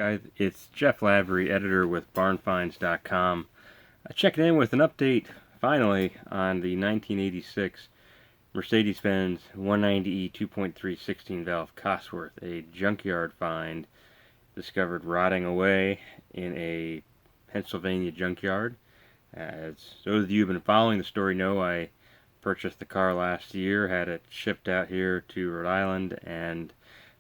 guys, it's Jeff Lavery, editor with barnfinds.com. Checking in with an update, finally, on the 1986 Mercedes-Benz 190e 2.3 16-valve Cosworth, a junkyard find discovered rotting away in a Pennsylvania junkyard. As those of you who have been following the story know, I purchased the car last year, had it shipped out here to Rhode Island, and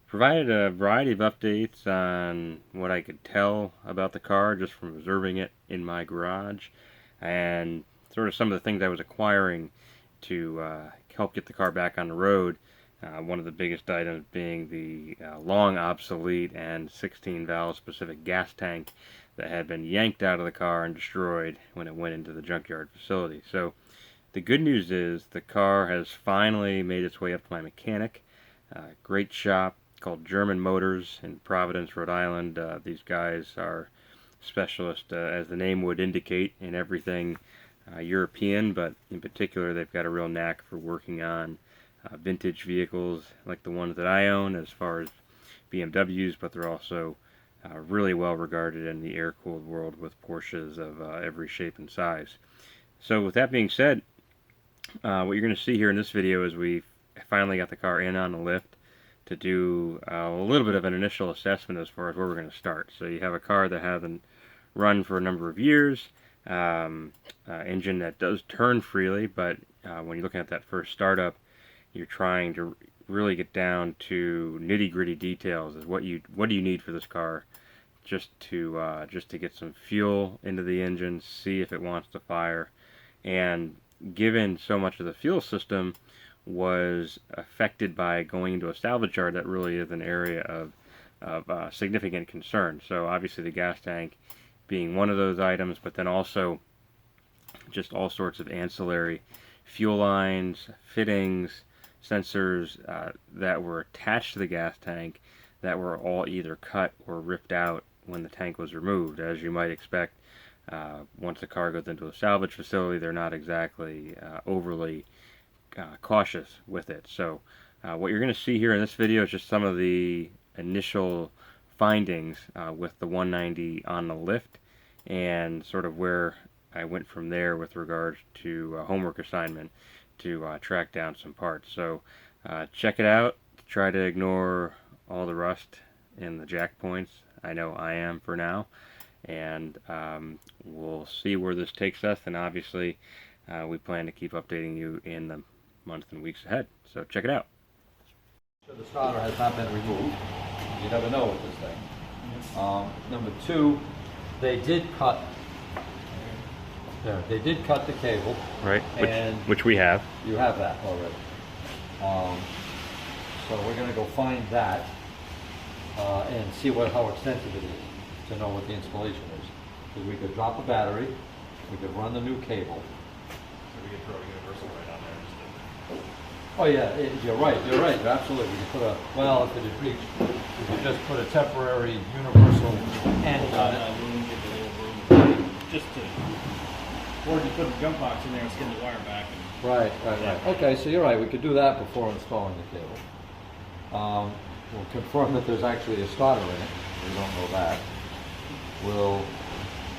provided a variety of updates on what I could tell about the car just from observing it in my garage, and sort of some of the things I was acquiring to help get the car back on the road. One of the biggest items being the long obsolete and 16-valve specific gas tank that had been yanked out of the car and destroyed when it went into the junkyard facility. So the good news is the car has finally made its way up to my mechanic. Great shop called German Motors in Providence, Rhode Island. These guys are specialists, as the name would indicate, in everything European, but in particular they've got a real knack for working on vintage vehicles like the ones that I own, as far as BMWs, but they're also really well regarded in the air-cooled world with Porsches of every shape and size. So with that being said, what you're going to see here in this video is we finally got the car in on the lift to do a little bit of an initial assessment as far as where we're going to start. So you have a car that hasn't run for a number of years, engine that does turn freely, but when you're looking at that first startup, you're trying to really get down to nitty-gritty details. Is what do you need for this car, just to get some fuel into the engine, see if it wants to fire. And given so much of the fuel system was affected by going into a salvage yard, that really is an area of significant concern. So obviously the gas tank being one of those items, but then also just all sorts of ancillary fuel lines, fittings, sensors that were attached to the gas tank that were all either cut or ripped out when the tank was removed. As you might expect, once the car goes into a salvage facility, they're not exactly overly cautious with it. So what you're going to see here in this video is just some of the initial findings with the 190 on the lift, and sort of where I went from there with regards to a homework assignment to track down some parts. So check it out. Try to ignore all the rust in the jack points. I know I am for now, and we'll see where this takes us, and obviously we plan to keep updating you in the months and weeks ahead. So check it out. So the starter has not been removed. You never know with this thing. Number two, they did cut the cable. Right, which we have. You have that already. So we're going to go find that and see how extensive it is to know what the installation is. Because we could drop a battery, we could run the new cable. So we could throw a universal right on there. Oh yeah, you're right, absolutely. You could put a, well, if it had reached, you could just put a temporary universal end on it. Just to, or just put a jump box in there and skin the wire back. And Right. Okay, so you're right, we could do that before installing the cable. We'll confirm that there's actually a starter in it. We don't know that.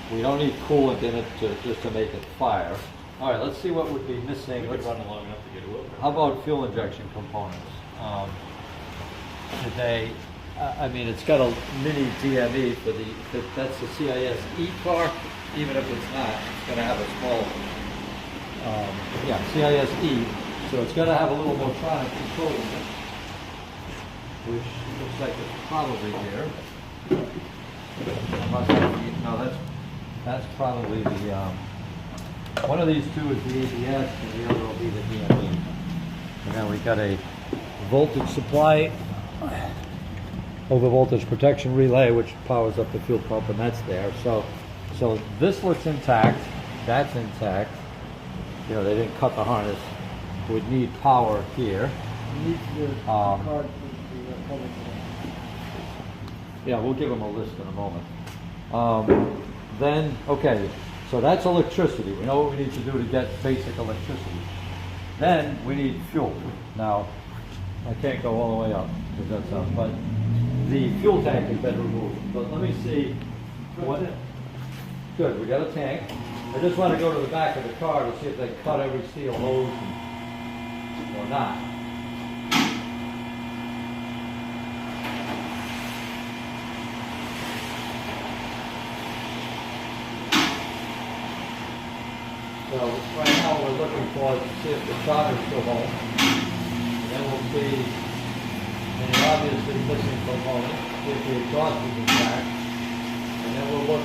We don't need coolant in it just to make it fire. All right, let's see what would be missing. we could run it long enough to get a wheel. How about fuel injection components? Today, I mean, it's got a mini DME for that's the CIS E car. Even if it's not, it's going to have a small, CIS E. So it's going to have a little motronic control in it, which looks like it's probably here. No, that's probably the. One of these two is the ABS, and the other will be the DME. And then we got a voltage supply, over voltage protection relay, which powers up the fuel pump, and that's there. So this looks intact. That's intact. You know, they didn't cut the harness. Would need power here. Yeah, we'll give them a list in a moment. Then, okay. So that's electricity. We know what we need to do to get basic electricity. Then we need fuel. Now, I can't go all the way up because that's up, but the fuel tank has been removed. But let me see what. Good, we got a tank. I just want to go to the back of the car to see if they cut every steel hose or not. So right now we're looking for to see if the solder's still home. And then we'll see any obviously missing component, see if the exhaust is intact. And then we'll look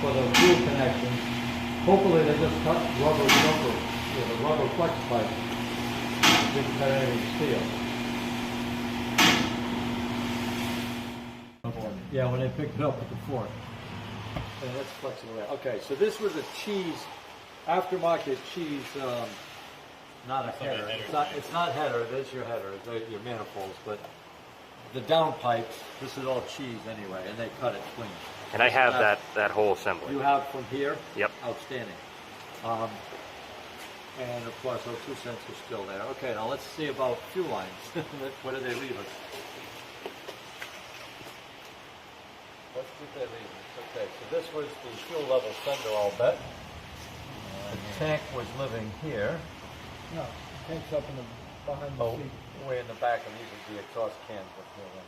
for the fuel connections. Hopefully they just cut rubber, the rubber flex pipe. Didn't cut anything steel. Yeah, when they picked it up with the fork. Yeah, that's flexible there. Okay, so this was a cheese, aftermarket cheese, not a header. It's not header, it is your header, your manifolds, but the downpipes, this is all cheese anyway, and they cut it clean. And I have that whole assembly. You have from here? Yep. Outstanding. And of course, those 2 cents are still there. Okay, now let's see about fuel lines. What did they leave us? What did they leave us? Okay, so this was the fuel level sender, I'll bet. The tank was living here. No, the tank's up in the, behind the seat. Way in the back, and these are the exhaust cans with fuel in.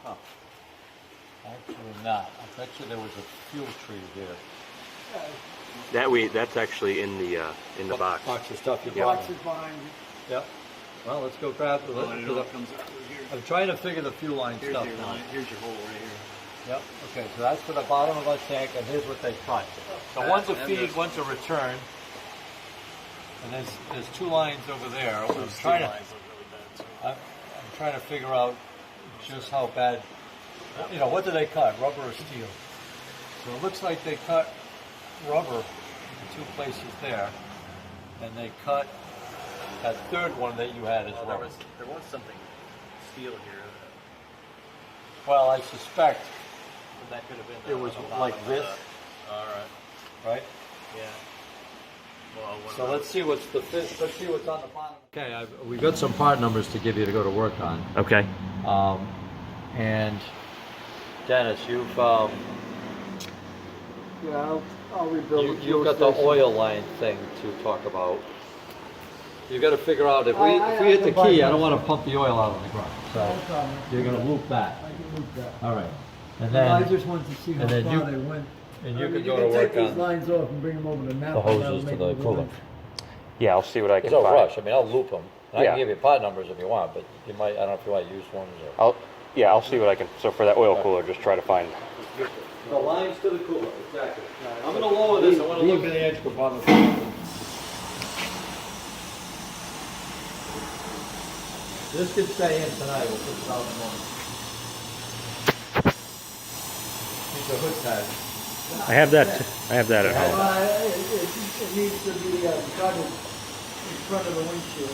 Huh. Actually not. I bet you there was a fuel tree there. That's actually in the box. Box of stuff you The bought. box is behind you. Yep. Well, let's go grab it. Comes out through here. I'm trying to figure the fuel line Here's stuff your now. line. Here's your hole right here. Yep. Okay, so that's for the bottom of our tank, and here's what they cut. So one's a feed, one's a return, and there's 2 lines over there. I'm Those trying to. lines look really bad too. I'm trying to figure out just how bad, what did they cut, rubber or steel? So it looks like they cut rubber in 2 places there, and they cut that third one that you had as well. There was something steel here. Well, I suspect That could have been. it was like this, All right. right? Yeah. Well, So let's see what's on the bottom. Okay, we've got some part numbers to give you to go to work on. Okay. And Dennis, you've Yeah, I'll rebuild the fuel you've got the station. oil line thing to talk about. You got to figure out if we I hit the can buy key, I that. don't want to pump the oil out of the ground. No So problem. you're going to loop that. I can move that. All right. And No, I then just wanted to see how and then far you- they went. and I you mean, can go to take work these on lines off and bring them over to Napa. the That'll hoses make to a the little coolant. Yeah, I'll see what I can There's no find. rush. I mean, I'll loop them. I Yeah. can give you part numbers if you want, but you might. I don't know if you want used ones or. I'll see what I can. So for that oil cooler, just try to find. The lines to the cooler, exactly. I'm going to lower this. I want to look at the edge compartment. This could stay in tonight. We'll put it out in the morning. These are hood tags. I have that. I have that at home. It needs to be cut in front of the windshield.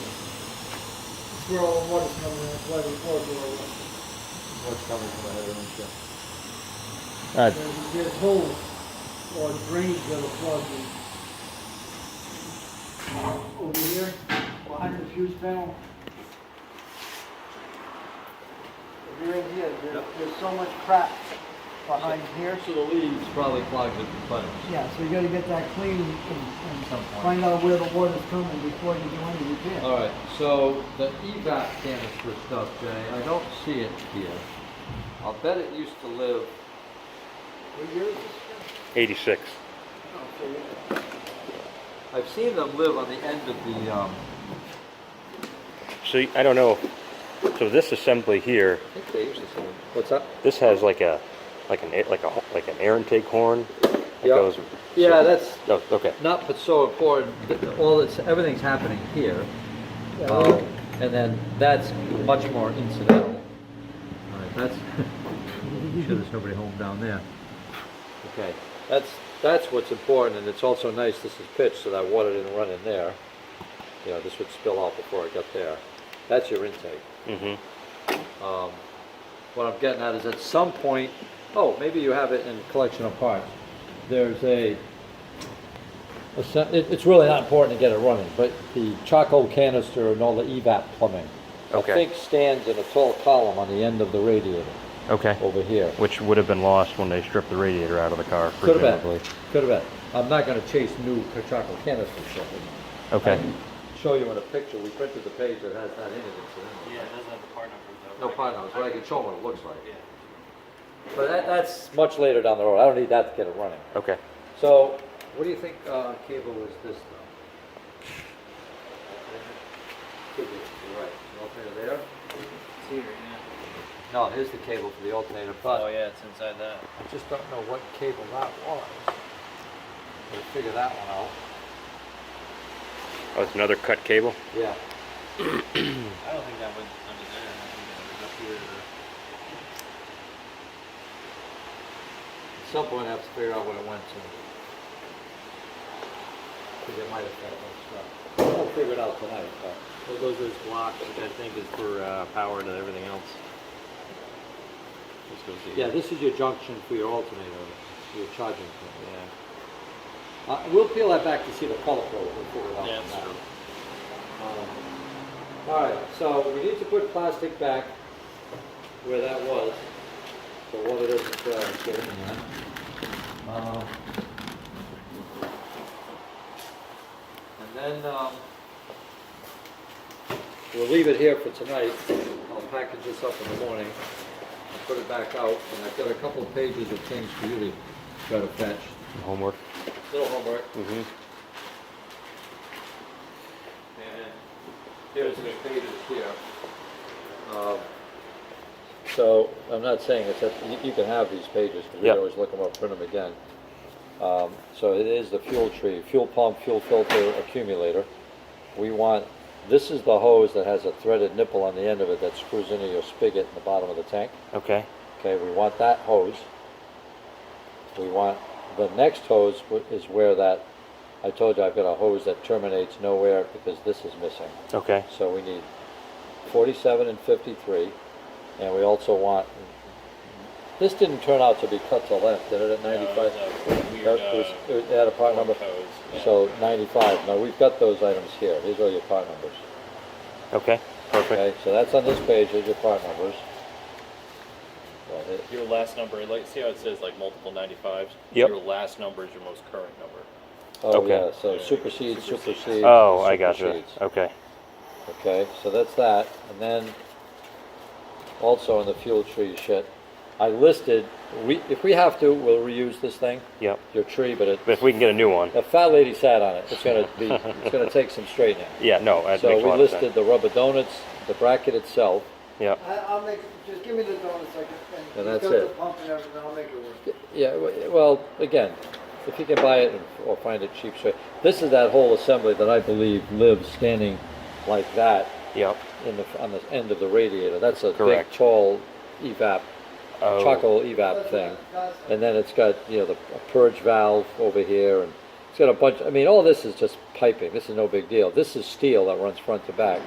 Where all the water's coming in, that's why the floor's a little wet. What's coming from the head of the windshield? There's holes or drains that are plugged in. Over here, behind the fuse panel. Over here, there's so much crap behind here. So the leaves probably clogged it with butter. Yeah, so you gotta get that clean and find out where the water's coming before you do any repair. All right, so the evap canister stuff, Jay, I don't see it here. I'll bet it used to live. What year is this? 86. Oh, so I've seen them live on the end of the. See, I don't know. So this assembly here, I think they usually say. What's that? this has like an air intake horn. That Yeah. goes. Yeah, that's Oh, okay. not but so important. Everything's happening here, and then that's much more incidental. All right, that's. I'm sure there's nobody home down there. Okay, that's what's important, and it's also nice this is pitched so that water didn't run in there. You know, this would spill out before it got there. That's your intake. Mm-hmm. What I'm getting at is at some point, maybe you have it in a collection of parts. There's a It's really not important to get it running, but the charcoal canister and all the evap plumbing, Okay. I think stands in a tall column on the end of the radiator Okay. over here. Which would have been lost when they stripped the radiator out of the car, Could have presumably. been. Could have been. I'm not going to chase new charcoal canisters. So Okay. I can show you in a picture. We printed the page that has that in it. Incidentally. Yeah, it doesn't have the part numbers though. No part numbers, but I can show what it looks like. Yeah. But that's much later down the road. I don't need that to get it running. Okay. So, what do you think cable is this though? Could be, you're right. The alternator there? It's here, yeah. No, here's the cable for the alternator, but Oh yeah, it's inside that. I just don't know what cable that was. We'll figure that one out. Oh, it's another cut cable? Yeah. I don't think that was under there. I think that was up here. At some point I have to figure out what it went to. Because it might have felt like stuff. We'll figure it out tonight, but. Well, those are blocks, which I think is for power to everything else. This goes to Yeah, this is your junction for your alternator, your charging port. Yeah. We'll peel that back to see the color code. We'll figure it out. Yeah, from that's that. true. All right, so we need to put plastic back where that was. So what it is, get in there. And then we'll leave it here for tonight. I'll package this up in the morning, put it back out, and I've got a couple of pages of things for you to try to fetch. Homework. Little homework. Mm-hmm. And here's the pages here. So I'm not saying it's that you can have these pages because we Yep. always look them up, print them again. So it is the fuel tree, fuel pump, fuel filter, accumulator. We want, this is the hose that has a threaded nipple on the end of it that screws into your spigot in the bottom of the tank. Okay. Okay, we want that hose. We want the next hose is where that, I told you I've got a hose that terminates nowhere because this is missing. Okay. So we need 47 and 53, and we also want, this didn't turn out to be cut to length, did it, at 95? It had a part number? So 95, now we've got those items here, these are your part numbers. Okay. Perfect. Okay, so that's on this page, here's your part numbers. Your last number, like, see how it says like multiple 95s? Yep. Your last number is your most current number. Oh Okay. yeah, so Yeah, supersedes, supersedes. supersedes. Oh, I gotcha. supersedes. Okay. Okay, so that's that, and then also in the fuel tree shit, I listed, if we have to, we'll reuse this thing, Yep. your tree, but But if we can get a new one. a fat lady sat on it, it's gonna take some straightening. Yeah, no, that So makes a we lot of sense. listed the rubber donuts, the bracket itself, Yep. I'll make, just give me the donuts, And that's got the it. pump and everything, I'll make it work. yeah, well, again, if you can buy it or find it cheap straight. This is that whole assembly that I believe lives standing like that Yep. on the end of the radiator. That's a Correct. big, tall evap, Oh. charcoal evap thing. And then it's got, you know, the purge valve over here, and it's got a bunch, I mean, all this is just piping. This is no big deal. This is steel that runs front to back.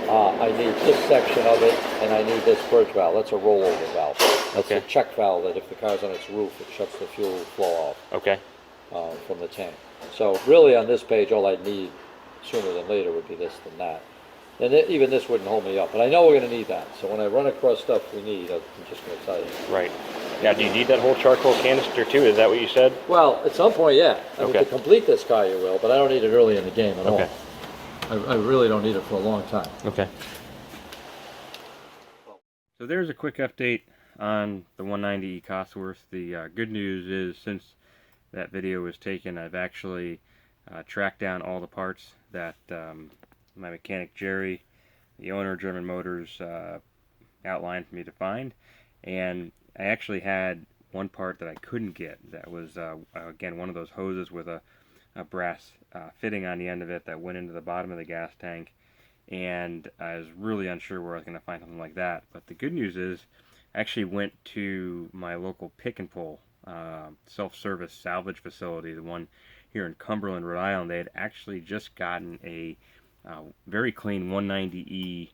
I need this section of it, and I need this purge valve. That's a rollover valve. That's Okay. a check valve that if the car's on its roof, it shuts the fuel flow off Okay. from the tank. So really on this page, all I'd need sooner than later would be this than that. And even this wouldn't hold me up, but I know we're gonna need that. So when I run across stuff we need, I'm just gonna tell you. Right. Now, do you need that whole charcoal canister too? Is that what you said? Well, at some point, yeah. I mean, Okay. to complete this car, you will, but I don't need it early in the game at Okay. all. I really don't need it for a long time. Okay. So there's a quick update on the 190E Cosworth. The good news is, since that video was taken, I've actually tracked down all the parts that my mechanic Jerry, the owner of German Motors, outlined for me to find. And I actually had one part that I couldn't get. That was, again, one of those hoses with a brass fitting on the end of it that went into the bottom of the gas tank. And I was really unsure where I was going to find something like that. But the good news is, I actually went to my local pick and pull self-service salvage facility, the one here in Cumberland, Rhode Island. They had actually just gotten a very clean 190E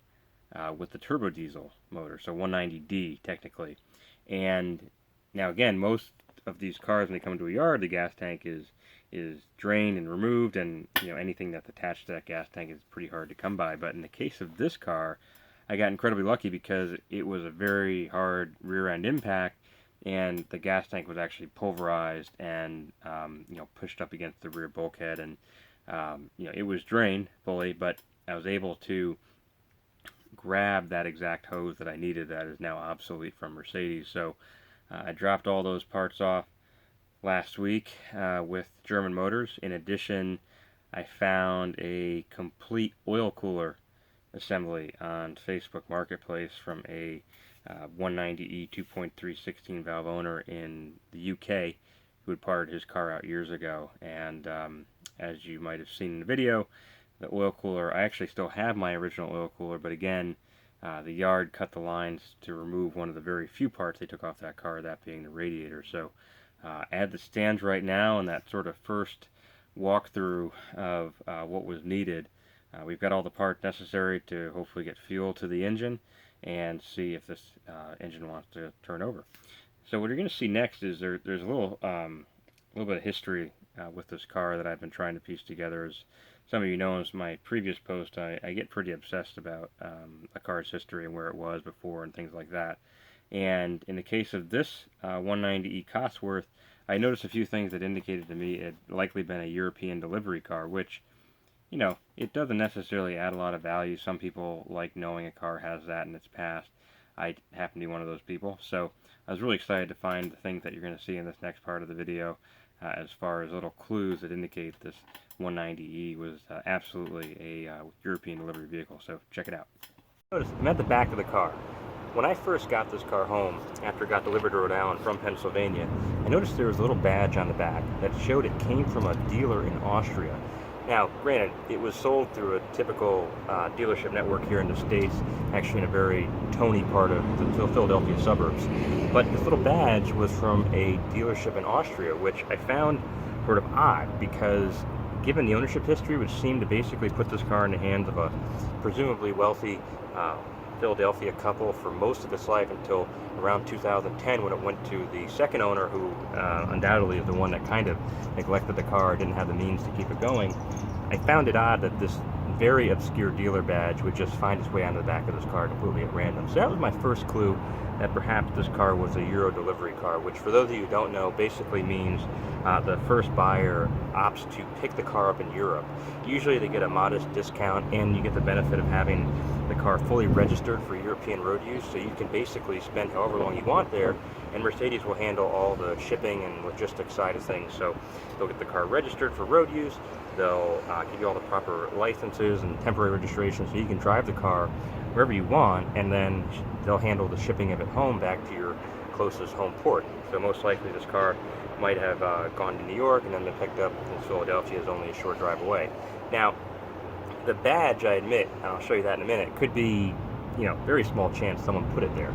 with the turbo diesel motor, so 190D technically. And now again, most of these cars, when they come into a yard, the gas tank is drained and removed, and anything that's attached to that gas tank is pretty hard to come by. But in the case of this car, I got incredibly lucky because it was a very hard rear end impact, and the gas tank was actually pulverized and pushed up against the rear bulkhead, and it was drained fully, but I was able to grab that exact hose that I needed that is now obsolete from Mercedes. So I dropped all those parts off last week with German Motors. In addition, I found a complete oil cooler assembly on Facebook Marketplace from a 190E 2.3 16 valve owner in the UK who had parted his car out years ago. And as you might have seen in the video, the oil cooler, I actually still have my original oil cooler, but again, the yard cut the lines to remove one of the very few parts they took off that car, that being the radiator. So at the stands right now, and that sort of first walkthrough of what was needed, we've got all the parts necessary to hopefully get fuel to the engine and see if this engine wants to turn over. So what you're going to see next is there's a little bit of history with this car that I've been trying to piece together. As some of you know, in my previous post, I get pretty obsessed about a car's history and where it was before and things like that. And in the case of this 190E Cosworth, I noticed a few things that indicated to me it had likely been a European delivery car, which, it doesn't necessarily add a lot of value. Some people like knowing a car has that in its past. I happen to be one of those people. So I was really excited to find the things that you're going to see in this next part of the video as far as little clues that indicate this 190E was absolutely a European delivery vehicle. So check it out. Notice I'm at the back of the car. When I first got this car home, after it got delivered to Rhode Island from Pennsylvania, I noticed there was a little badge on the back that showed it came from a dealer in Austria. Now, granted, it was sold through a typical dealership network here in the States, actually in a very Tony part of the Philadelphia suburbs. But this little badge was from a dealership in Austria, which I found sort of odd because given the ownership history, which seemed to basically put this car in the hands of a presumably wealthy Philadelphia couple for most of its life until around 2010 when it went to the second owner, who undoubtedly is the one that kind of neglected the car, didn't have the means to keep it going. I found it odd that this very obscure dealer badge would just find its way onto the back of this car completely at random. So that was my first clue that perhaps this car was a Euro delivery car, which for those of you who don't know basically means the first buyer opts to pick the car up in Europe. Usually they get a modest discount and you get the benefit of having the car fully registered for European road use, so you can basically spend however long you want there, and Mercedes will handle all the shipping and logistics side of things. So they'll get the car registered for road use, they'll give you all the proper licenses and temporary registration so you can drive the car wherever you want, and then they'll handle the shipping of it home back to your closest home port. So most likely this car might have gone to New York and then been picked up in Philadelphia, is only a short drive away. Now, the badge, I admit, and I'll show you that in a minute, could be, very small chance someone put it there.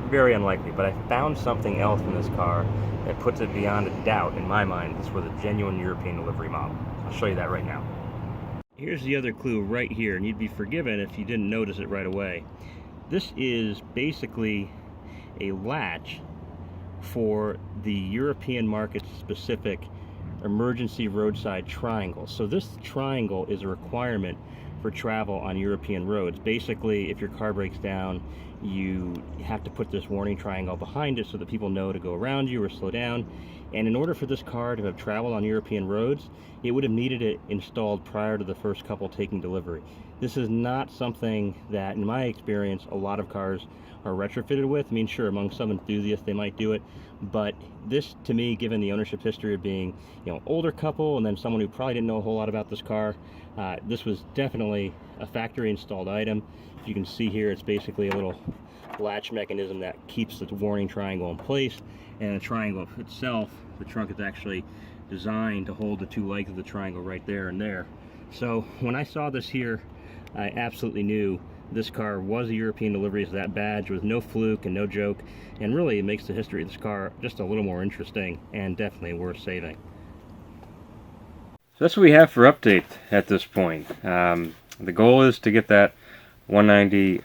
Very unlikely, but I found something else in this car that puts it beyond a doubt, in my mind, this was a genuine European delivery model. I'll show you that right now. Here's the other clue right here, and you'd be forgiven if you didn't notice it right away. This is basically a latch for the European market specific emergency roadside triangle. So this triangle is a requirement for travel on European roads. Basically, if your car breaks down, you have to put this warning triangle behind it so that people know to go around you or slow down. And in order for this car to have traveled on European roads, it would have needed it installed prior to the first couple taking delivery. This is not something that, in my experience, a lot of cars are retrofitted with. I mean, sure, among some enthusiasts they might do it, but this, to me, given the ownership history of being, older couple and then someone who probably didn't know a whole lot about this car, this was definitely a factory installed item. You can see here it's basically a little latch mechanism that keeps the warning triangle in place, and the triangle itself, the trunk is actually designed to hold the two legs of the triangle right there and there. So when I saw this here, I absolutely knew this car was a European delivery, so that badge was no fluke and no joke, and really it makes the history of this car just a little more interesting and definitely worth saving. So that's what we have for update at this point. The goal is to get that 190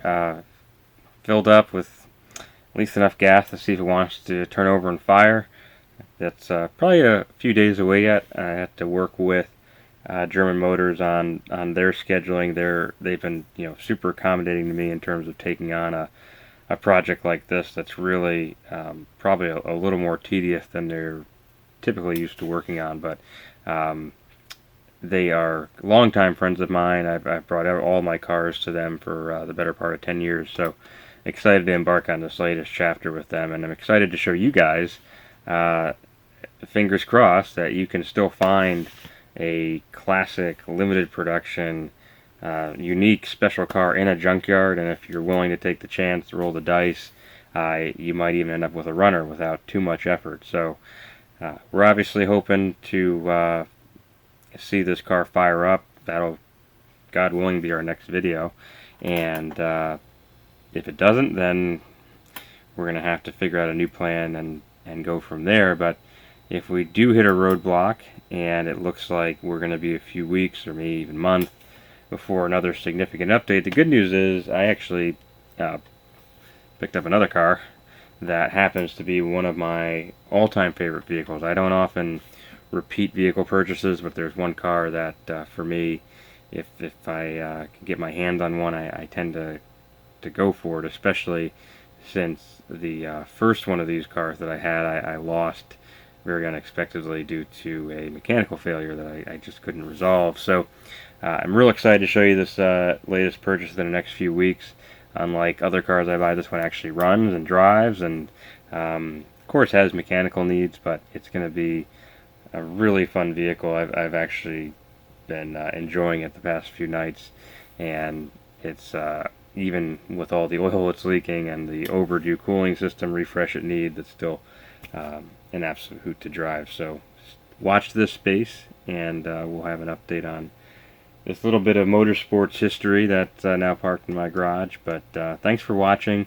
filled up with at least enough gas to see if it wants to turn over and fire. That's probably a few days away yet. I have to work with German Motors on their scheduling. They've been super accommodating to me in terms of taking on a project like this that's really probably a little more tedious than they're typically used to working on, but they are longtime friends of mine. I've brought all my cars to them for the better part of 10 years, so excited to embark on this latest chapter with them, and I'm excited to show you guys, fingers crossed, that you can still find a classic, limited production, unique special car in a junkyard, and if you're willing to take the chance to roll the dice, you might even end up with a runner without too much effort. So we're obviously hoping to see this car fire up. That'll, God willing, be our next video, and if it doesn't, then we're gonna have to figure out a new plan and go from there. But if we do hit a roadblock, and it looks like we're gonna be a few weeks or maybe even month before another significant update, the good news is I actually picked up another car that happens to be one of my all-time favorite vehicles. I don't often repeat vehicle purchases, but there's one car that for me, if I can get my hand on one, I tend to go for it, especially since the first one of these cars that I had, I lost very unexpectedly due to a mechanical failure that I just couldn't resolve. So I'm real excited to show you this latest purchase in the next few weeks. Unlike other cars I buy, this one actually runs and drives, and of course has mechanical needs, but it's going to be a really fun vehicle. I've actually been enjoying it the past few nights, and it's even with all the oil it's leaking and the overdue cooling system refresh it needs, it's still an absolute hoot to drive. So watch this space, and we'll have an update on this little bit of motorsports history that's now parked in my garage. But thanks for watching.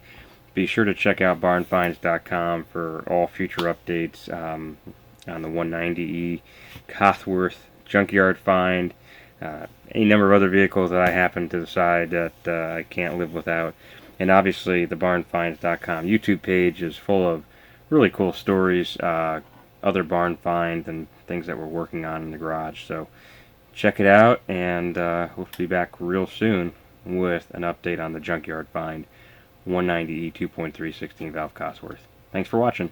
Be sure to check out barnfinds.com for all future updates on the 190E Cosworth Junkyard find, any number of other vehicles that I happen to decide that I can't live without. And obviously the barnfinds.com YouTube page is full of really cool stories, other barn finds and things that we're working on in the garage. So check it out, and we'll be back real soon with an update on the Junkyard find 190E 2.3 16 valve Cosworth. Thanks for watching.